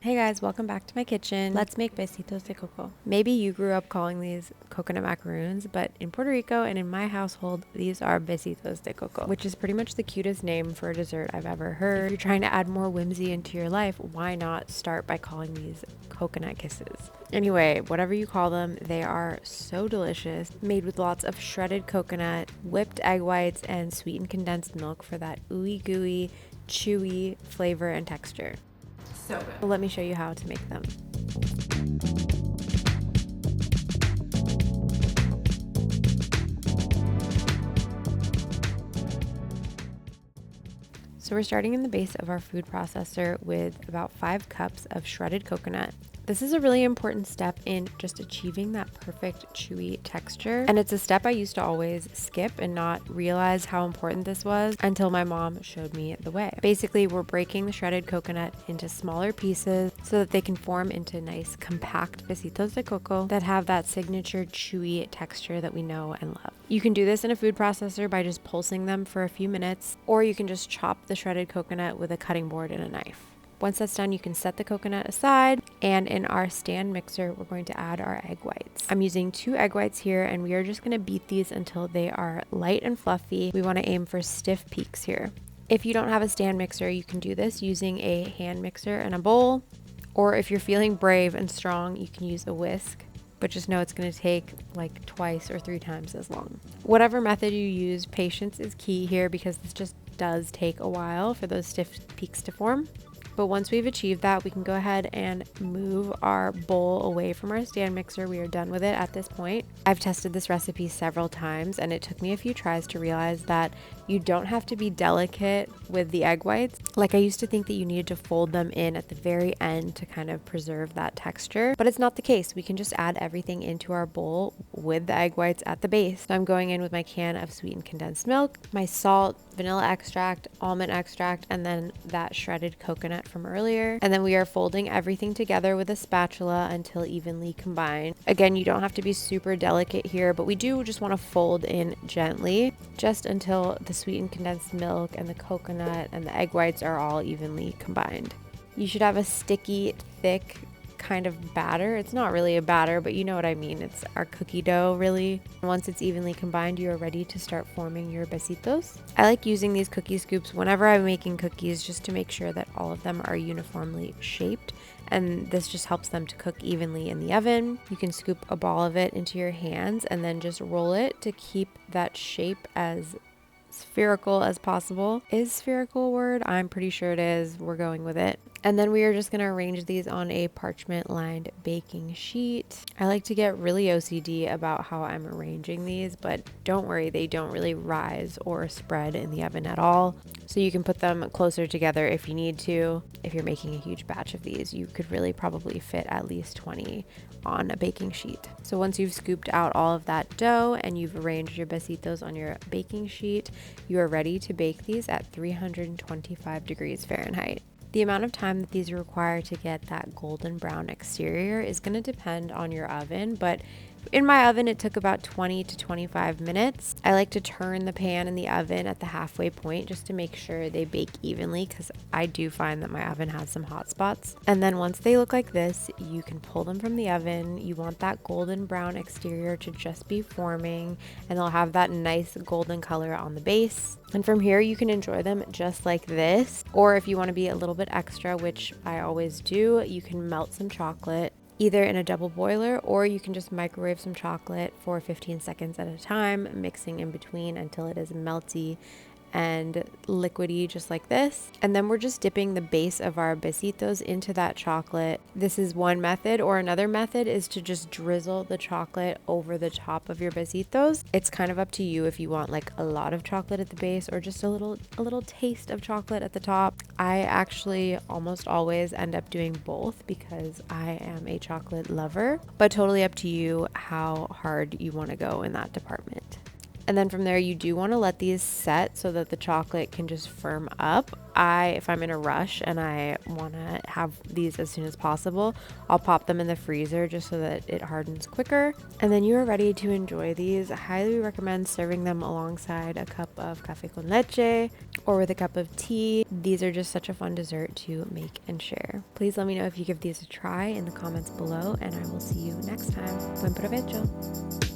Hey guys, welcome back to my kitchen. Let's make Besitos de Coco. Maybe you grew up calling these coconut macaroons, but in Puerto Rico and in my household, these are Besitos de Coco, which is pretty much the cutest name for a dessert I've ever heard. If you're trying to add more whimsy into your life, why not start by calling these coconut kisses? Anyway, whatever you call them, they are so delicious, made with lots of shredded coconut, whipped egg whites, and sweetened condensed milk for that ooey gooey, chewy flavor and texture. So good. So let me show you how to make them. So we're starting in the base of our food processor with about 5 cups of shredded coconut. This is a really important step in just achieving that perfect chewy texture. And it's a step I used to always skip and not realize how important this was until my mom showed me the way. Basically, we're breaking the shredded coconut into smaller pieces so that they can form into nice compact besitos de coco that have that signature chewy texture that we know and love. You can do this in a food processor by just pulsing them for a few minutes, or you can just chop the shredded coconut with a cutting board and a knife. Once that's done, you can set the coconut aside, and in our stand mixer, we're going to add our egg whites. I'm using 2 egg whites here, and we are just going to beat these until they are light and fluffy. We want to aim for stiff peaks here. If you don't have a stand mixer, you can do this using a hand mixer and a bowl, or if you're feeling brave and strong, you can use a whisk, but just know it's going to take like twice or 3 times as long. Whatever method you use, patience is key here because this just does take a while for those stiff peaks to form. But once we've achieved that, we can go ahead and move our bowl away from our stand mixer. We are done with it at this point. I've tested this recipe several times, and it took me a few tries to realize that you don't have to be delicate with the egg whites. Like, I used to think that you needed to fold them in at the very end to kind of preserve that texture, but it's not the case. We can just add everything into our bowl with the egg whites at the base. So I'm going in with my can of sweetened condensed milk, my salt, vanilla extract, almond extract, and then that shredded coconut from earlier. And then we are folding everything together with a spatula until evenly combined. Again, you don't have to be super delicate here, but we do just want to fold in gently just until the sweetened condensed milk and the coconut and the egg whites are all evenly combined. You should have a sticky, thick kind of batter. It's not really a batter, but you know what I mean. It's our cookie dough, really. Once it's evenly combined, you are ready to start forming your besitos. I like using these cookie scoops whenever I'm making cookies just to make sure that all of them are uniformly shaped, and this just helps them to cook evenly in the oven. You can scoop a ball of it into your hands and then just roll it to keep that shape as spherical as possible. Is spherical a word? I'm pretty sure it is. We're going with it. And then we are just going to arrange these on a parchment lined baking sheet. I like to get really OCD about how I'm arranging these, but don't worry, they don't really rise or spread in the oven at all. So you can put them closer together if you need to. If you're making a huge batch of these, you could really probably fit at least 20 on a baking sheet. So once you've scooped out all of that dough and you've arranged your besitos on your baking sheet, you are ready to bake these at 325 degrees Fahrenheit. The amount of time that these require to get that golden brown exterior is going to depend on your oven, but in my oven, it took about 20 to 25 minutes. I like to turn the pan in the oven at the halfway point just to make sure they bake evenly, because I do find that my oven has some hot spots. And then once they look like this, you can pull them from the oven. You want that golden brown exterior to just be forming, and they'll have that nice golden color on the base. And from here, you can enjoy them just like this. Or if you want to be a little bit extra, which I always do, you can melt some chocolate either in a double boiler, or you can just microwave some chocolate for 15 seconds at a time, mixing in between until it is melty and liquidy just like this. And then we're just dipping the base of our besitos into that chocolate. This is one method, or another method is to just drizzle the chocolate over the top of your besitos. It's kind of up to you if you want like a lot of chocolate at the base or just a little taste of chocolate at the top. I actually almost always end up doing both because I am a chocolate lover, but totally up to you how hard you want to go in that department. And then from there, you do want to let these set so that the chocolate can just firm up. If I'm in a rush and I want to have these as soon as possible, I'll pop them in the freezer just so that it hardens quicker. And then you are ready to enjoy these. I highly recommend serving them alongside a cup of café con leche or with a cup of tea. These are just such a fun dessert to make and share. Please let me know if you give these a try in the comments below, and I will see you next time. Buen provecho!